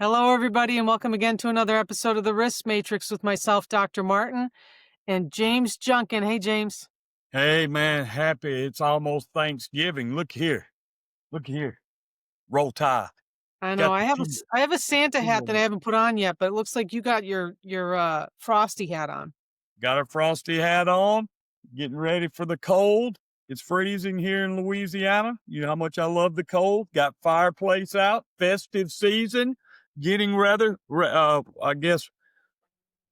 Hello, everybody, and welcome again to another episode of the Risk Matrix with myself, Dr. Martin, and James Junkin. Hey, James. Hey man, happy. It's almost Thanksgiving. Look here. Look here. Roll Tide. I know Got I the have a tea. I have a Santa hat that I Tea. haven't put on yet, but it looks like you got your Frosty hat on. Got a frosty hat on. Getting ready for the cold. It's freezing here in Louisiana. You know how much I love the cold. Got fireplace out. Festive season. Getting I guess,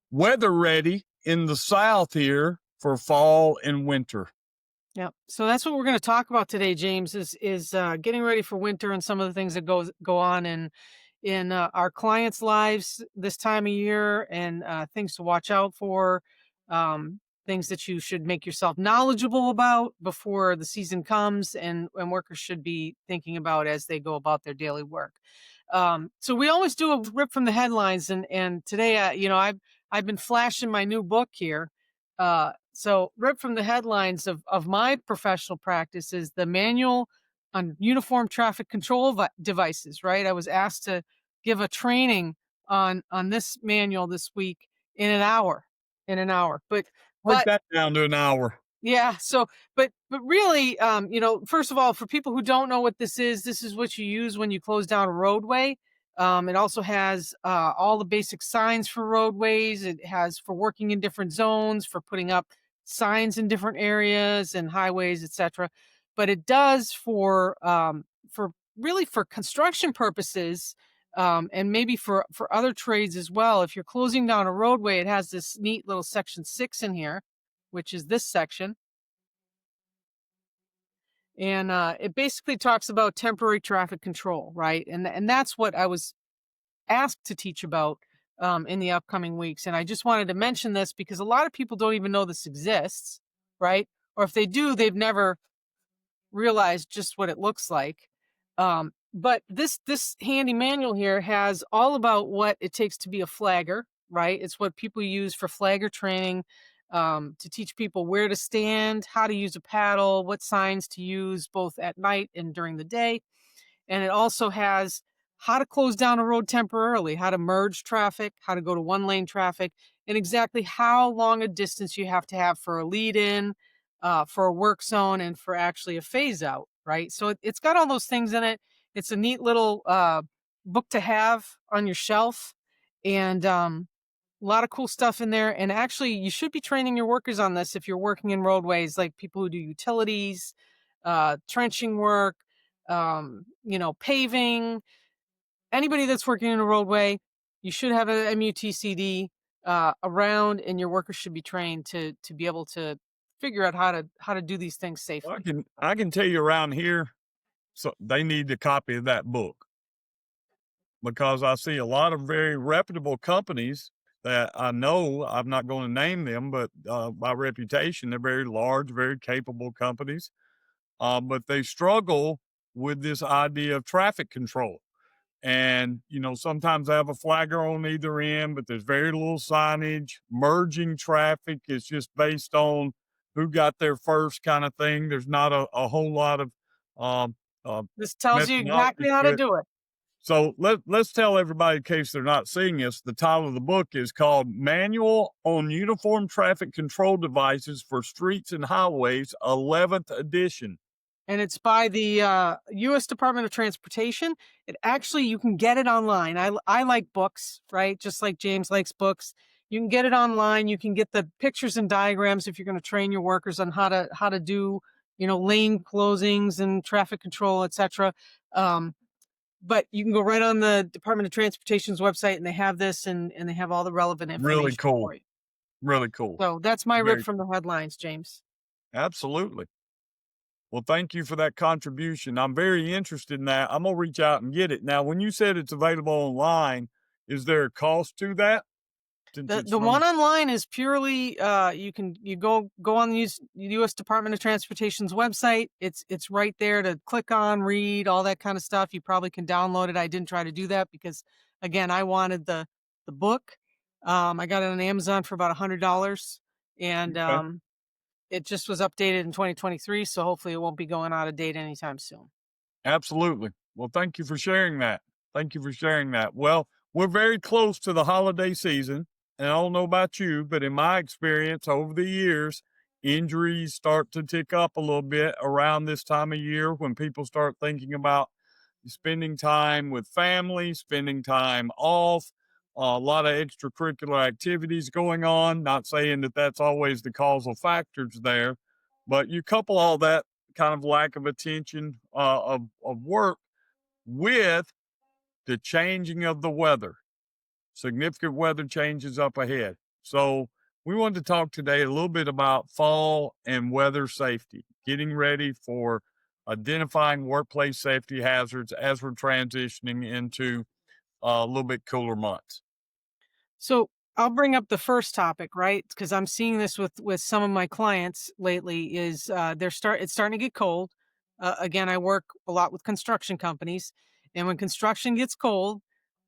weather ready in the South here for fall and winter. Yeah. So that's what we're going to talk about today, James. Is getting ready for winter and some of the things that go on in our clients' lives this time of year, and things to watch out for, things that you should make yourself knowledgeable about before the season comes, and workers should be thinking about as they go about their daily work. So we always do a rip from the headlines, and today, I've been flashing my new book here. So rip from the headlines of my professional practice is the manual on uniform traffic control devices, right? I was asked to give a training on this manual this week in an hour. But Break but that down to an hour. yeah, so but really, first of all, for people who don't know what this is what you use when you close down a roadway. It also has all the basic signs for roadways. It has for working in different zones, for putting up signs in different areas and highways, etc. But it does for really for construction purposes, and maybe for other trades as well. If you're closing down a roadway, it has this neat little section 6 in here, which is this section. And it basically talks about temporary traffic control, right? And that's what I was asked to teach about in the upcoming weeks. And I just wanted to mention this because a lot of people don't even know this exists, right? Or if they do, they've never realized just what it looks like. But this handy manual here has all about what it takes to be a flagger, right? It's what people use for flagger training, to teach people where to stand, how to use a paddle, what signs to use both at night and during the day. And it also has how to close down a road temporarily, how to merge traffic, how to go to one lane traffic, and exactly how long a distance you have to have for a lead in, for a work zone, and for actually a phase out, right? So it's got all those things in it. It's a neat little book to have on your shelf, and a lot of cool stuff in there. And actually, you should be training your workers on this if you're working in roadways, like people who do utilities, trenching work, paving. Anybody that's working in a roadway, you should have a MUTCD around, and your workers should be trained to be able to figure out how to do these things Well, safely. I can tell you around here, so they need a copy of that book because I see a lot of very reputable companies that I know. I'm not going to name them, but by reputation, they're very large, very capable companies. But they struggle with this idea of traffic control. And, sometimes I have a flagger on either end, but there's very little signage. Merging traffic is just based on who got there first kind of thing. There's not a whole lot of um, uh, This tells you methodology exactly how to to it. do it. So let's tell everybody, in case they're not seeing this, the title of the book is called Manual on Uniform Traffic Control Devices for Streets and Highways, 11th edition. And it's by the U.S. Department of Transportation. It actually, you can get it online. I like books, right? Just like James likes books. You can get it online. You can get the pictures and diagrams if you're going to train your workers on how to do, lane closings and traffic control, etc. But you can go right on the Department of Transportation's website, and they have this, and they have all the relevant Really information cool. for you. Really cool. So that's my rip Very from the headlines, James. Absolutely. Well, thank you for that contribution. I'm very interested in that. I'm gonna reach out and get it. Now, when you said it's available online, is there a cost to that? Since The it's the from one online is purely you go on the US Department of Transportation's website. It's right there to click on, read, all that kind of stuff. You probably can download it. I didn't try to do that because again, I wanted the book. I got it on Amazon for about $100, and Okay. it just was updated in 2023, so hopefully it won't be going out of date anytime soon. Absolutely. Well, thank you for sharing that. Thank you for sharing that. Well, we're very close to the holiday season. And I don't know about you, but in my experience over the years, injuries start to tick up a little bit around this time of year when people start thinking about spending time with family, spending time off, a lot of extracurricular activities going on. Not saying that that's always the causal factors there, but you couple all that kind of lack of attention of work with the changing of the weather. Significant weather changes up ahead. So, we wanted to talk today a little bit about fall and weather safety, getting ready for identifying workplace safety hazards as we're transitioning into a little bit cooler months. So I'll bring up the first topic, right? Because I'm seeing this with some of my clients lately. Is it's starting to get cold. Again, I work a lot with construction companies, and when construction gets cold,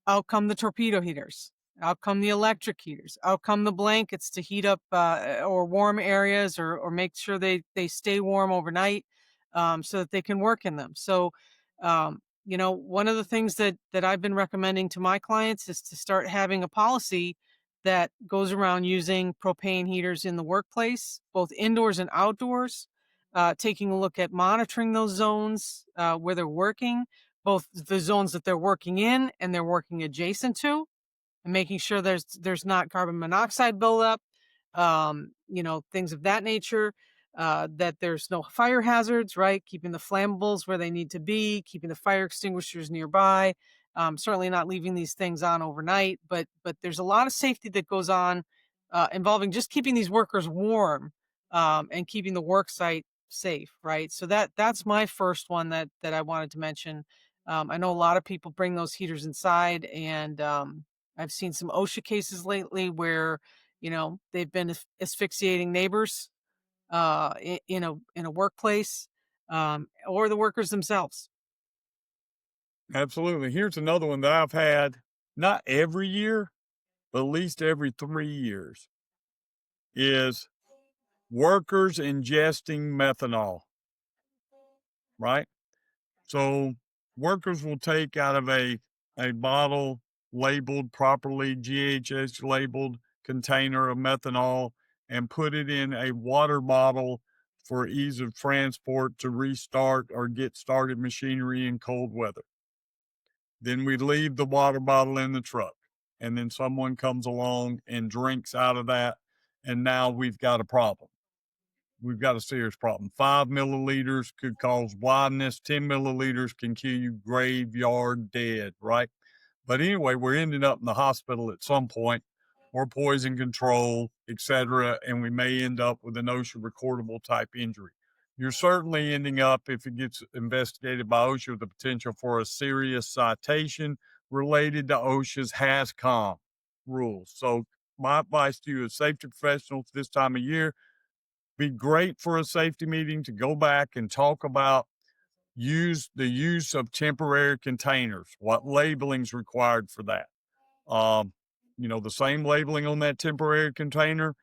out come the torpedo heaters. Out come the electric heaters. Out come the blankets to heat up or warm areas, or make sure they stay warm overnight, so that they can work in them. So, one of the things that I've been recommending to my clients is to start having a policy that goes around using propane heaters in the workplace, both indoors and outdoors. Taking a look at monitoring those zones where they're working, both the zones that they're working in and they're working adjacent to, and making sure there's not carbon monoxide buildup, things of that nature. That there's no fire hazards, right? Keeping the flammables where they need to be, keeping the fire extinguishers nearby. Certainly not leaving these things on overnight, but there's a lot of safety that goes on involving just keeping these workers warm, and keeping the work site safe, right? So that's my first one that I wanted to mention. I know a lot of people bring those heaters inside, and I've seen some OSHA cases lately where they've been asphyxiating neighbors in a workplace, or the workers themselves. Absolutely. Here's another one that I've had not every year, but at least every 3 years is workers ingesting methanol, right? So workers will take out of a bottle labeled properly, GHS labeled container of methanol and put it in a water bottle for ease of transport to restart or get started machinery in cold weather. Then we leave the water bottle in the truck. And then someone comes along and drinks out of that. And now we've got a problem. We've got a serious problem. 5 milliliters could cause blindness. 10 milliliters can kill you graveyard dead, right? But anyway, we're ending up in the hospital at some point, or poison control, etc., and we may end up with an OSHA recordable type injury. You're certainly ending up, if it gets investigated by OSHA, with the potential for a serious citation related to OSHA's HAZCOM rules. So my advice to you as safety professionals this time of year, be great for a safety meeting to go back and talk about use of temporary containers, what labeling is required for that. Um, the same labeling on that temporary container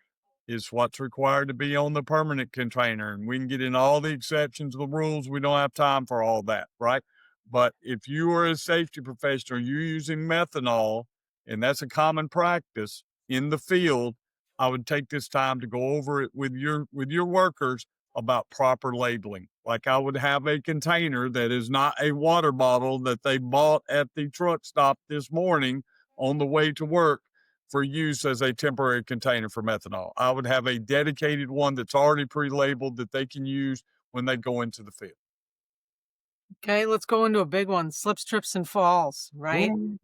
is what's required to be on the permanent container. And we can get in all the exceptions of the rules. We don't have time for all that, right? But if you are a safety professional, you're using methanol, and that's a common practice in the field, I would take this time to go over it with your workers about proper labeling. Like I would have a container that is not a water bottle that they bought at the truck stop this morning on the way to work for use as a temporary container for methanol. I would have a dedicated one that's already pre-labeled that they can use when they go into the field. Okay, let's go into a big one: slips, trips, and falls. Right? Ooh.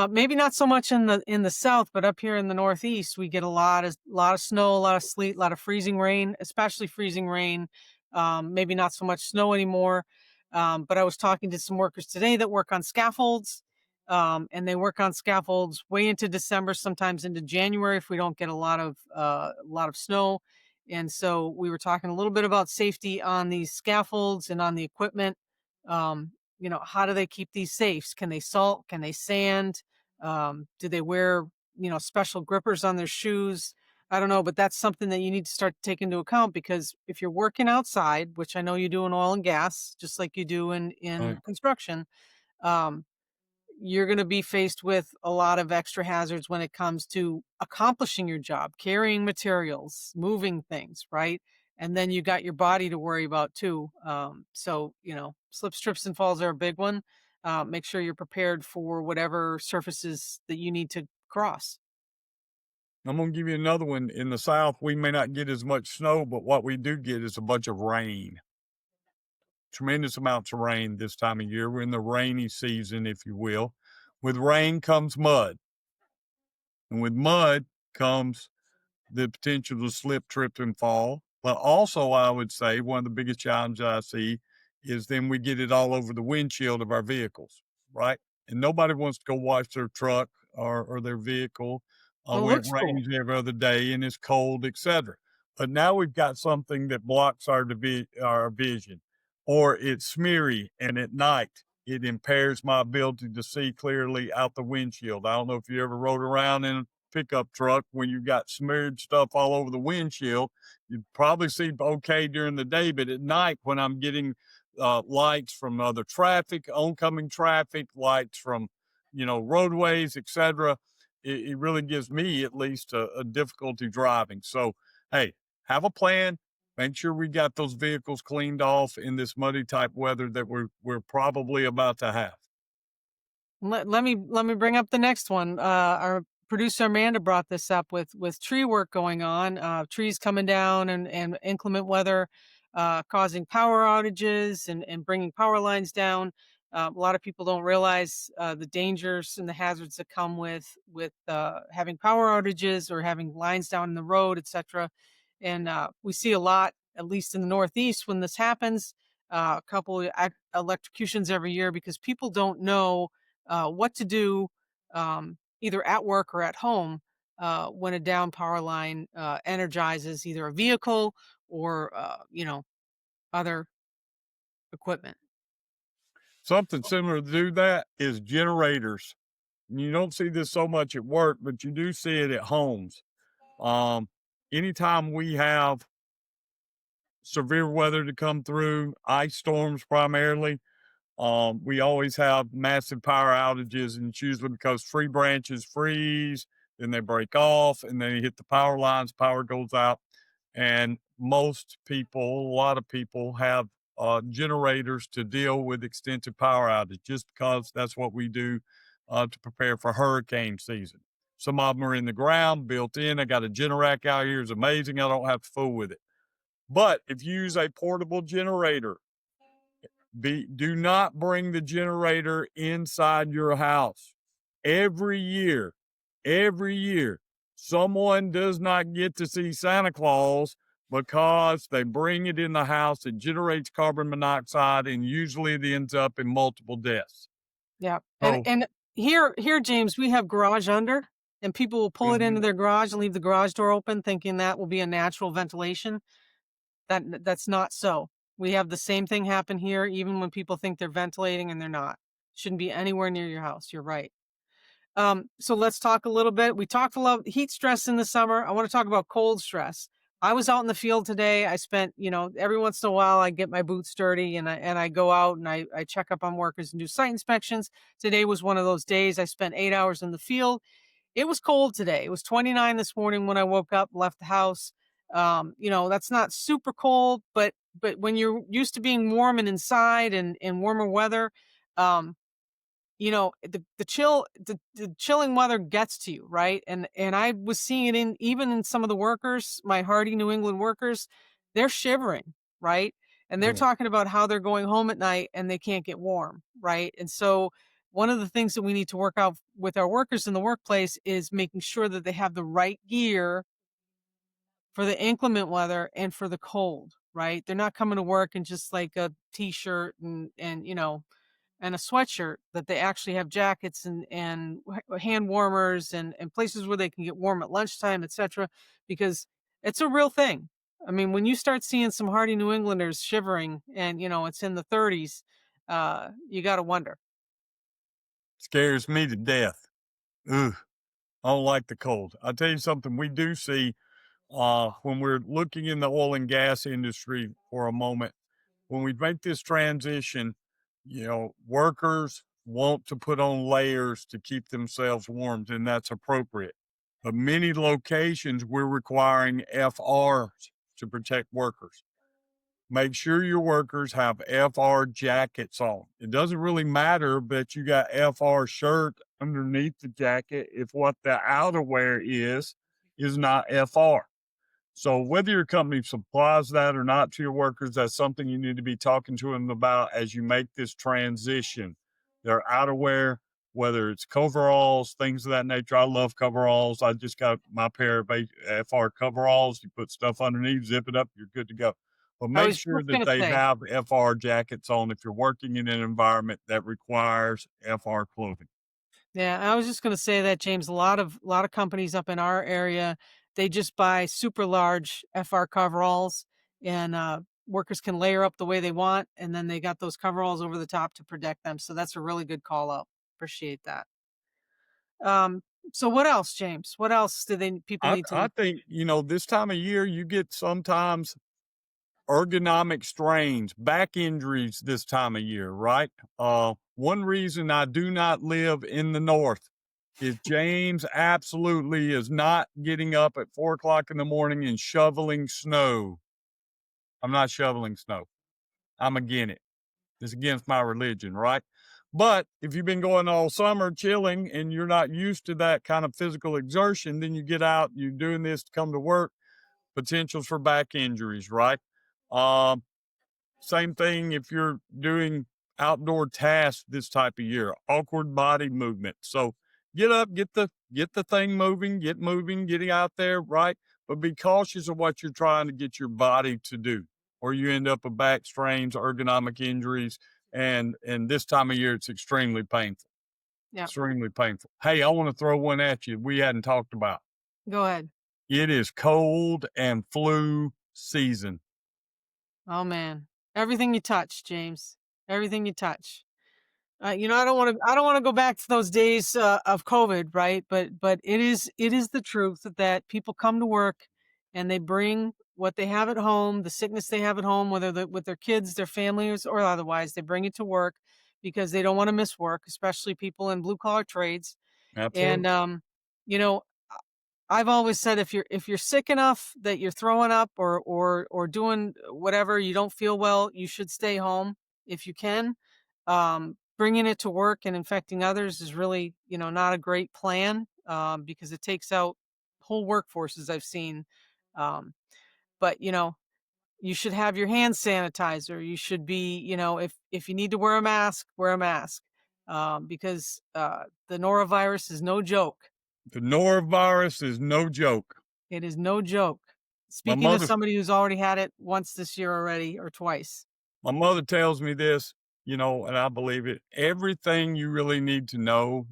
Maybe not so much in the south, but up here in the northeast, we get a lot of snow, a lot of sleet, a lot of freezing rain, especially freezing rain. Maybe not so much snow anymore. But I was talking to some workers today that work on scaffolds, and they work on scaffolds way into December, sometimes into January if we don't get a lot of snow. And so we were talking a little bit about safety on these scaffolds and on the equipment. How do they keep these safes? Can they salt? Can they sand? Do they wear, special grippers on their shoes? I don't know, but that's something that you need to start to take into account, because if you're working outside, which I know you do in oil and gas, just like you do in Right. construction, um, you're going to be faced with a lot of extra hazards when it comes to accomplishing your job, carrying materials, moving things, right? And then you got your body to worry about too. So, slips, trips, and falls are a big one. Make sure you're prepared for whatever surfaces that you need to cross. I'm gonna give you another one. In the South, we may not get as much snow, but what we do get is a bunch of rain. Tremendous amounts of rain this time of year. We're in the rainy season, if you will. With rain comes mud, and with mud comes the potential to slip, trip, and fall. But also, I would say one of the biggest challenges I see is then we get it all over the windshield of our vehicles, right? And nobody wants to go wash their truck or their vehicle Well, it when it looks cool. rains every other day and it's cold, etc. But now we've got something that blocks our vision, or it's smeary, and at night it impairs my ability to see clearly out the windshield. I don't know if you ever rode around in pickup truck when you got smeared stuff all over the windshield. You'd probably see okay during the day, but at night when I'm getting lights from other traffic, oncoming traffic, lights from roadways, etc., it really gives me at least a difficulty driving. So hey, have a plan. Make sure we got those vehicles cleaned off in this muddy type weather that we're probably about to have. Let me bring up the next one. Our producer Amanda brought this up with tree work going on, trees coming down and inclement weather, causing power outages and bringing power lines down. A lot of people don't realize the dangers and the hazards that come with having power outages or having lines down in the road, etc. And we see a lot, at least in the Northeast, when this happens. A couple of electrocutions every year because people don't know what to do either at work or at home when a down power line energizes either a vehicle or other equipment. Something similar to do that is generators. You don't see this so much at work, but you do see it at homes. Um, Anytime we have severe weather to come through, ice storms primarily, we always have massive power outages, and it's usually because tree branches freeze, then they break off, and then you hit the power lines, power goes out. And most people, a lot of people have generators to deal with extensive power outage just because that's what we do to prepare for hurricane season. Some of them are in the ground, built in. I got a Generac out here. It's amazing. I don't have to fool with it. But if you use a portable generator, do not bring the generator inside your house. Every year, every year, someone does not get to see Santa Claus because they bring it in the house. It generates carbon monoxide, and usually it ends up in multiple deaths. Yeah, and So, and here, James, we have garage under, and people will pull it into mhm, their garage and leave the garage door open, thinking that will be a natural ventilation. That's not so. We have the same thing happen here, even when people think they're ventilating and they're not. Shouldn't be anywhere near your house. You're right. So let's talk a little bit. We talked a lot heat stress in the summer. I want to talk about cold stress. I was out in the field today. I spent, every once in a while I get my boots dirty and I go out and I check up on workers and do site inspections. Today was one of those days. I spent 8 hours in the field. It was cold today. It was 29 this morning when I woke up, left the house. That's not super cold, but when you're used to being warm and inside and warmer weather, um, the chilling weather gets to you, right? And I was seeing it in even in some of the workers, my hardy New England workers, they're shivering, right? And they're yeah. talking about how they're going home at night and they can't get warm, right? And so one of the things that we need to work out with our workers in the workplace is making sure that they have the right gear for the inclement weather and for the cold, right? They're not coming to work in just like a t-shirt and a sweatshirt, that they actually have jackets and hand warmers and places where they can get warm at lunchtime, etc. Because it's a real thing. I mean, when you start seeing some hardy New Englanders shivering and it's in the 30s, you got to wonder. Scares me to death. Ugh, I don't like the cold. I'll tell you something we do see when we're looking in the oil and gas industry for a moment, when we make this transition, workers want to put on layers to keep themselves warm, and that's appropriate. But many locations, we're requiring FRs to protect workers. Make sure your workers have FR jackets on. It doesn't really matter that you got FR shirt underneath the jacket if what the outerwear is not FR. So whether your company supplies that or not to your workers, that's something you need to be talking to them about as you make this transition. Their outerwear, whether it's coveralls, things of that nature. I love coveralls. I just got my pair of FR coveralls. You put stuff underneath, zip it up, you're good to go. But I make was sure just that gonna they say. have FR jackets on if you're working in an environment that requires FR clothing. Yeah, I was just gonna say that, James. A lot of companies up in our area, they just buy super large FR coveralls, and workers can layer up the way they want, and then they got those coveralls over the top to protect them. So that's a really good call out. Appreciate that. Um, so what else, James? What else do they people I, need to? I think, this time of year, you get sometimes ergonomic strains, back injuries this time of year, right? One reason I do not live in the north is James absolutely is not getting up at 4 o'clock in the morning and shoveling snow. I'm not shoveling snow. I'm against it. It's against my religion, right? But if you've been going all summer chilling and you're not used to that kind of physical exertion, then you get out, you're doing this to come to work, potentials for back injuries, right? Um, Same thing if you're doing outdoor tasks this type of year, awkward body movement. So get up, get the thing moving, getting out there, right? But be cautious of what you're trying to get your body to do, or you end up with back strains, ergonomic injuries, and this time of year it's extremely painful. Yeah, Extremely painful. Hey, I want to throw one at you we hadn't talked about. go ahead. It is cold and flu season. Oh man, everything you touch, James. Everything you touch. I don't want to go back to those days of COVID, right? But it is the truth that people come to work and they bring what they have at home, the sickness they have at home, whether with their kids, their families, or otherwise, they bring it to work because they don't want to miss work, especially people in blue collar trades. And Absolutely. you know, I've always said if you're sick enough that you're throwing up or doing whatever, you don't feel well, you should stay home if you can. Bringing it to work and infecting others is really, not a great plan, because it takes out whole workforces I've seen. Um, but you should have your hand sanitizer. You should be, if you need to wear a mask, wear a mask, because the norovirus is no joke. The norovirus is no joke. It is no joke. My Speaking of mother somebody who's already had it once this year already or twice. my mother tells me this, and I believe it. Everything you really need to know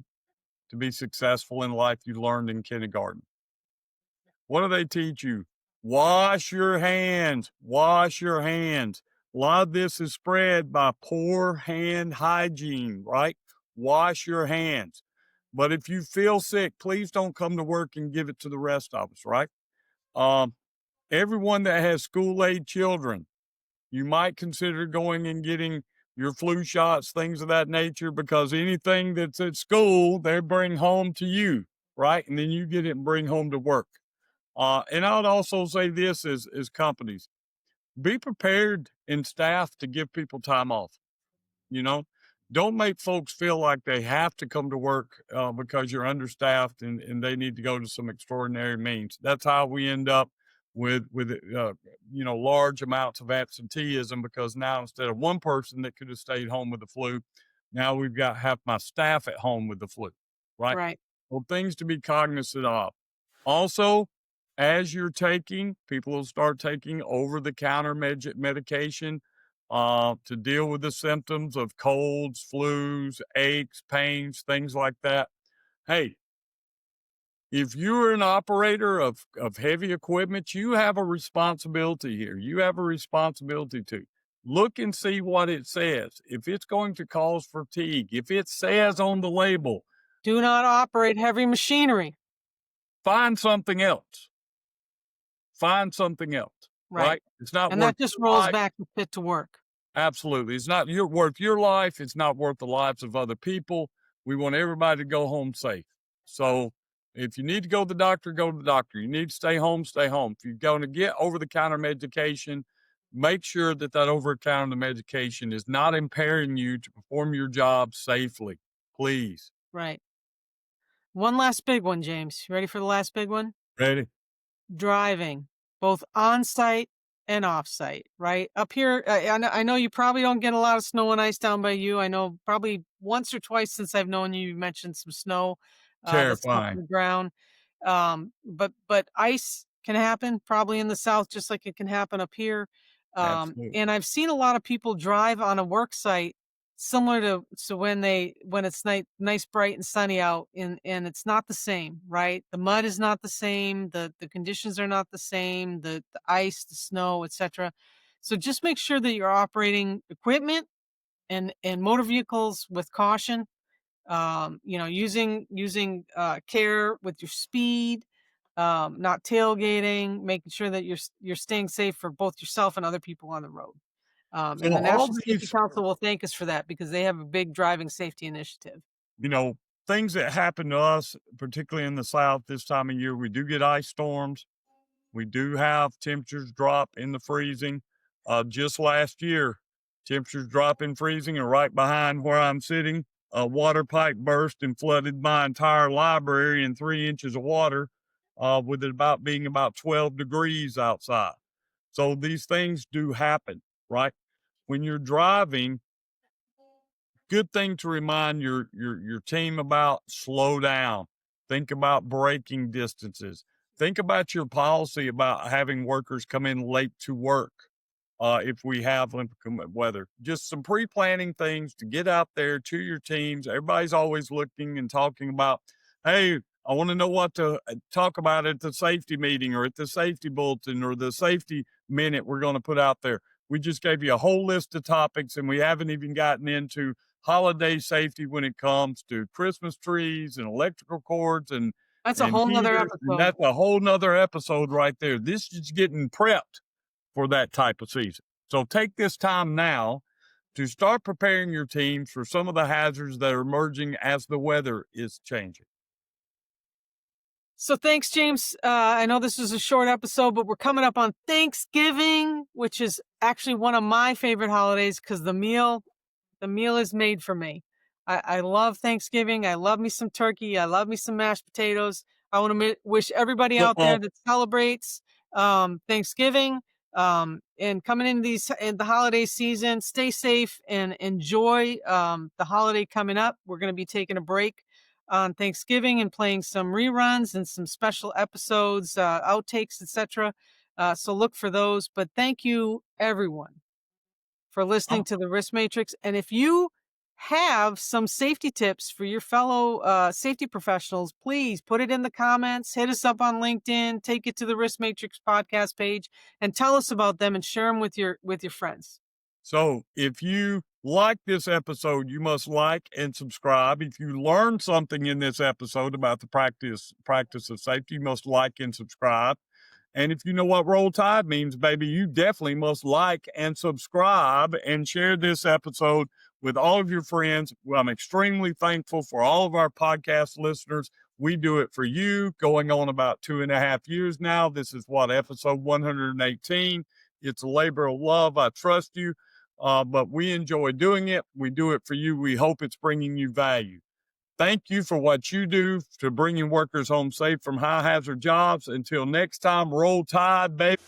to be successful in life you learned in kindergarten. What do they teach you? Wash your hands. Wash your hands. A lot of this is spread by poor hand hygiene, right? Wash your hands. But if you feel sick, please don't come to work and give it to the rest of us, right? Um, Everyone that has school age children, you might consider going and getting your flu shots, things of that nature, because anything that's at school, they bring home to you, right? And then you get it and bring home to work. And I would also say this as companies, be prepared in staff to give people time off. You know, don't make folks feel like they have to come to work because you're understaffed and they need to go to some extraordinary means. That's how we end up with large amounts of absenteeism because now instead of one person that could have stayed home with the flu, now we've got half my staff at home with the flu. Right. Right. Well, things to be cognizant of. Also, as you're taking, people will start taking over the counter medication to deal with the symptoms of colds, flus, aches, pains, things like that. Hey, if you're an operator of heavy equipment, you have a responsibility here. You have a responsibility to look and see what it says. If it's going to cause fatigue, if it says on the label, Do not operate heavy machinery. find something else. Find something else, Right. right? It's not And worth that just your rolls life. back to fit to work. Absolutely. It's not worth your life. It's not worth the lives of other people. We want everybody to go home safe. So if you need to go to the doctor, go to the doctor. You need to stay home, stay home. If you're going to get over the counter medication, make sure that that over the counter medication is not impairing you to perform your job safely. Please. Right. One last big one, James. You ready for the last big one? Ready? Driving, both on-site and off-site, right? Up here, I know you probably don't get a lot of snow and ice down by you. I know probably once or twice since I've known you, you mentioned some snow that's up on Terrifying. the ground. But ice can happen probably in the south, just like it can happen up here. Absolutely. And I've seen a lot of people drive on a work site similar to when it's nice, bright and sunny out, and it's not the same, right? The mud is not the same, the conditions are not the same, the ice, the snow, etc. So just make sure that you're operating equipment and motor vehicles with caution. Using care with your speed, not tailgating, making sure that you're staying safe for both yourself and other people on the road. So And the all National Safety these, Council will thank us for that because they have a big driving safety initiative. you know, things that happen to us, particularly in the South this time of year, we do get ice storms. We do have temperatures drop in the freezing. Just last year, temperatures drop in freezing, and right behind where I'm sitting, a water pipe burst and flooded my entire library in 3 inches of water, with it about being about 12 degrees outside. So these things do happen, right? When you're driving, good thing to remind your team about: slow down. Think about braking distances. Think about your policy about having workers come in late to work, if we have inclement weather. Just some pre-planning things to get out there to your teams. Everybody's always looking and talking about, hey, I want to know what to talk about at the safety meeting or at the safety bulletin or the safety minute we're going to put out there. We just gave you a whole list of topics, and we haven't even gotten into holiday safety when it comes to Christmas trees and electrical cords That's a and whole nother heaters. And episode. that's a whole nother episode right there. This is getting prepped for that type of season. So take this time now to start preparing your teams for some of the hazards that are emerging as the weather is changing. So thanks, James. I know this is a short episode, but we're coming up on Thanksgiving, which is actually one of my favorite holidays because the meal is made for me. I love Thanksgiving. I love me some turkey. I love me some mashed potatoes. I want to wish everybody out there Football. that celebrates Thanksgiving and coming in the holiday season, stay safe and enjoy the holiday coming up. We're going to be taking a break on Thanksgiving and playing some reruns and some special episodes, outtakes, etc. So look for those. But thank you, everyone, for listening I'm to the Risk Matrix. And if you have some safety tips for your fellow safety professionals, please put it in the comments, hit us up on LinkedIn, take it to the Risk Matrix podcast page, and tell us about them and share them with your friends. So if you like this episode, you must like and subscribe. If you learned something in this episode about the practice of safety, you must like and subscribe. And if you know what roll tide means, baby, you definitely must like and subscribe and share this episode with all of your friends. Well, I'm extremely thankful for all of our podcast listeners. We do it for you, going on about 2.5 years now. This is episode 118. It's a labor of love. I trust you, but we enjoy doing it. We do it for you. We hope it's bringing you value. Thank you for what you do to bringing workers home safe from high hazard jobs. Until next time, roll tide, baby.